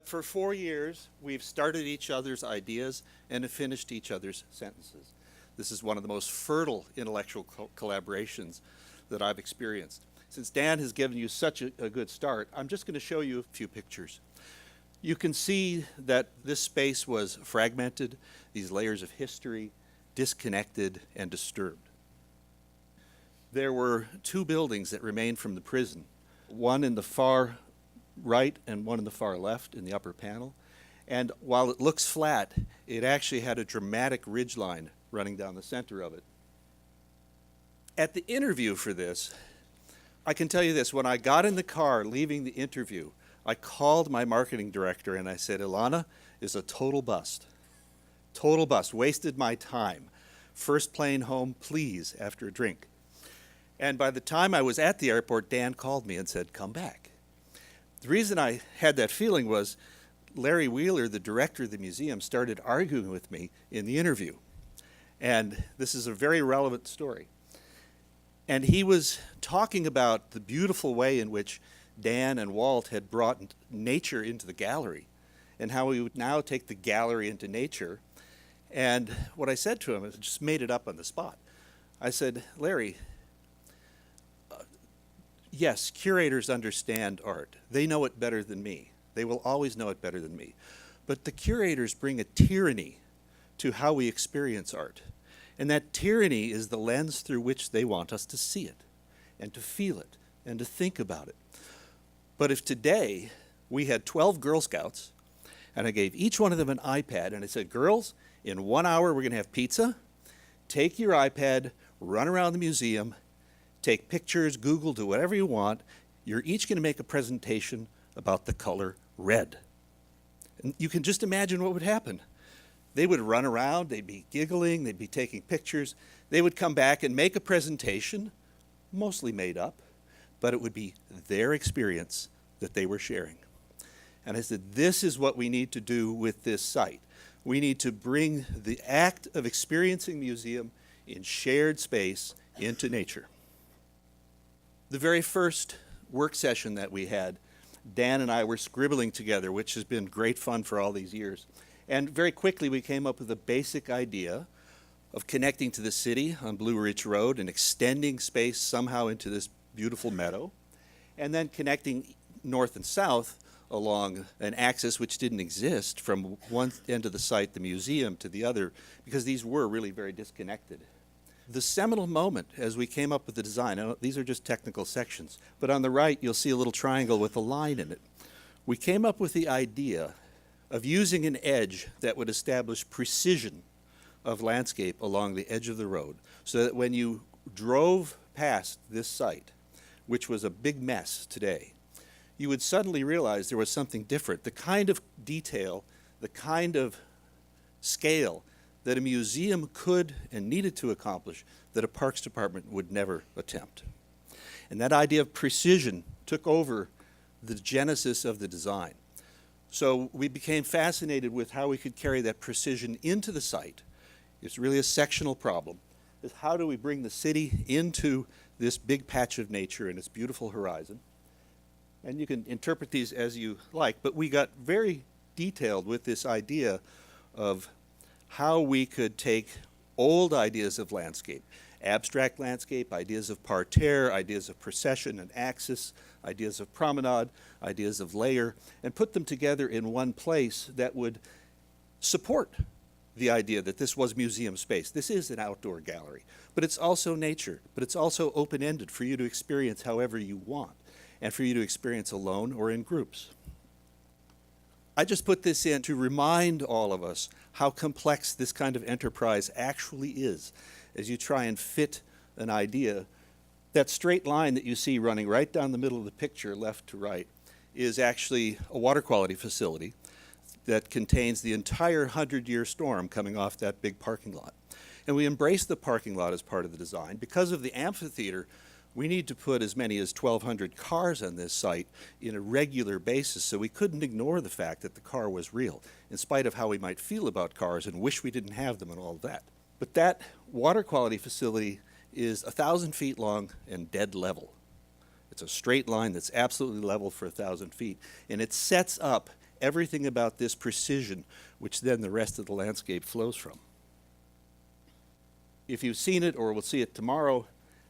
For 4 years, we've started each other's ideas and have finished each other's sentences. This is one of the most fertile intellectual collaborations that I've experienced. Since Dan has given you such a good start, I'm just going to show you a few pictures. You can see that this space was fragmented, these layers of history, disconnected and disturbed. There were 2 buildings that remained from the prison, one in the far right and one in the far left in the upper panel. And while it looks flat, it actually had a dramatic ridgeline running down the center of it. At the interview for this, I can tell you this, when I got in the car leaving the interview, I called my marketing director and I said, Ilana is a total bust. Total bust, wasted my time. First plane home, please, after a drink. And by the time I was at the airport, Dan called me and said, come back. The reason I had that feeling was Larry Wheeler, the director of the museum, started arguing with me in the interview. And this is a very relevant story. And he was talking about the beautiful way in which Dan and Walt had brought nature into the gallery and how we would now take the gallery into nature. And what I said to him, I just made it up on the spot. I said, Larry, yes, curators understand art. They know it better than me. They will always know it better than me. But the curators bring a tyranny to how we experience art. And that tyranny is the lens through which they want us to see it and to feel it and to think about it. But if today we had 12 Girl Scouts and I gave each one of them an iPad and I said, girls, in 1 hour we're going to have pizza. Take your iPad, run around the museum, take pictures, Google, do whatever you want. You're each going to make a presentation about the color red. And you can just imagine what would happen. They would run around, they'd be giggling, they'd be taking pictures. They would come back and make a presentation, mostly made up, but it would be their experience that they were sharing. And I said, this is what we need to do with this site. We need to bring the act of experiencing museum in shared space into nature. The very first work session that we had, Dan and I were scribbling together, which has been great fun for all these years. And very quickly we came up with a basic idea of connecting to the city on Blue Ridge Road and extending space somehow into this beautiful meadow, and then connecting north and south along an axis which didn't exist from one end of the site, the museum, to the other, because these were really very disconnected. The seminal moment as we came up with the design, these are just technical sections, but on the right you'll see a little triangle with a line in it. We came up with the idea of using an edge that would establish precision of landscape along the edge of the road, so that when you drove past this site, which was a big mess today, you would suddenly realize there was something different. The kind of detail, the kind of scale that a museum could and needed to accomplish that a parks department would never attempt. And that idea of precision took over the genesis of the design. So we became fascinated with how we could carry that precision into the site. It's really a sectional problem. Is how do we bring the city into this big patch of nature and its beautiful horizon? And you can interpret these as you like, but we got very detailed with this idea of how we could take old ideas of landscape abstract landscape, ideas of parterre, ideas of procession and axis, ideas of promenade, ideas of layer, and put them together in one place that would support the idea that this was museum space. This is an outdoor gallery, but it's also nature, but it's also open-ended for you to experience however you want, and for you to experience alone or in groups. I just put this in to remind all of us how complex this kind of enterprise actually is as you try and fit an idea. That straight line that you see running right down the middle of the picture, left to right, is actually a water quality facility that contains the entire 100-year storm coming off that big parking lot. And we embraced the parking lot as part of the design. Because of the amphitheater, we need to put as many as 1,200 cars on this site in a regular basis, so we couldn't ignore the fact that the car was real, in spite of how we might feel about cars and wish we didn't have them and all of that. But that water quality facility is 1,000 feet long and dead level. It's a straight line that's absolutely level for 1,000 feet, and it sets up everything about this precision, which then the rest of the landscape flows from. If you've seen it or will see it tomorrow,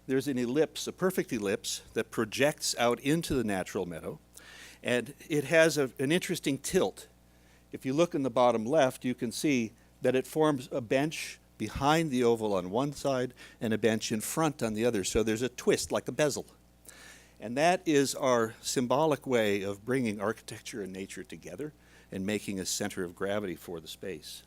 there's an ellipse, a perfect ellipse, that projects out into the natural meadow, and it has an interesting tilt. If you look in the bottom left, you can see that it forms a bench behind the oval on one side and a bench in front on the other, so there's a twist like a bezel. And that is our symbolic way of bringing architecture and nature together and making a center of gravity for the space.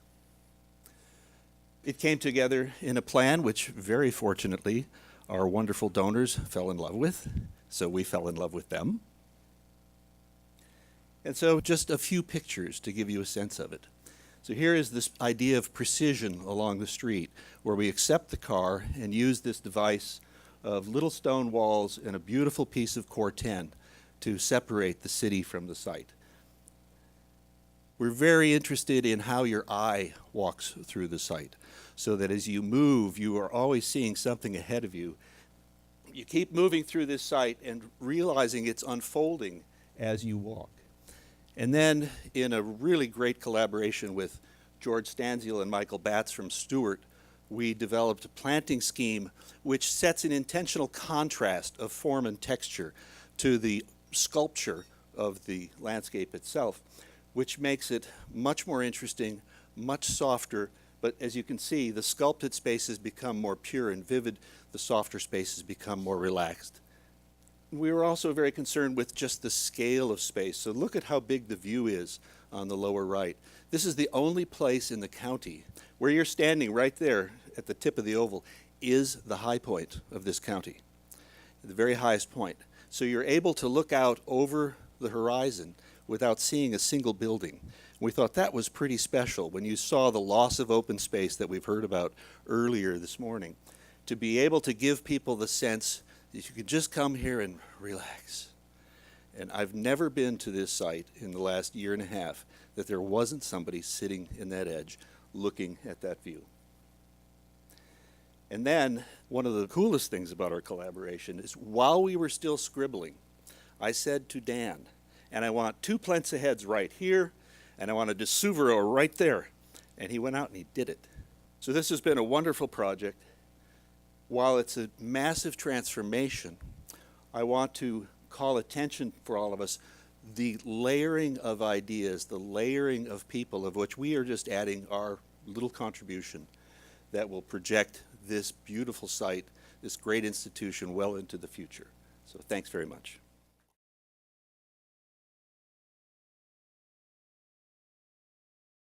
It came together in a plan which, very fortunately, our wonderful donors fell in love with, so we fell in love with them. And so just a few pictures to give you a sense of it. So here is this idea of precision along the street, where we accept the car and use this device of little stone walls and a beautiful piece of Corten to separate the city from the site. We're very interested in how your eye walks through the site, so that as you move, you are always seeing something ahead of you. You keep moving through this site and realizing it's unfolding as you walk. And then, in a really great collaboration with George Stanziel and Michael Batts from Stewart, we developed a planting scheme which sets an intentional contrast of form and texture to the sculpture of the landscape itself, which makes it much more interesting, much softer, but as you can see, the sculpted spaces become more pure and vivid, the softer spaces become more relaxed. We were also very concerned with just the scale of space, so look at how big the view is on the lower right. This is the only place in the county where you're standing right there at the tip of the oval is the high point of this county, the very highest point. So you're able to look out over the horizon without seeing a single building. We thought that was pretty special when you saw the loss of open space that we've heard about earlier this morning. To be able to give people the sense that you could just come here and relax. And I've never been to this site in the last year and a half that there wasn't somebody sitting in that edge looking at that view. And then one of the coolest things about our collaboration is while we were still scribbling, I said to Dan, and I want 2 plents of heads right here, and I want a Desuvero right there. And he went out and he did it. So this has been a wonderful project. While it's a massive transformation, I want to call attention for all of us the layering of ideas, the layering of people, of which we are just adding our little contribution that will project this beautiful site, this great institution well into the future. So thanks very much.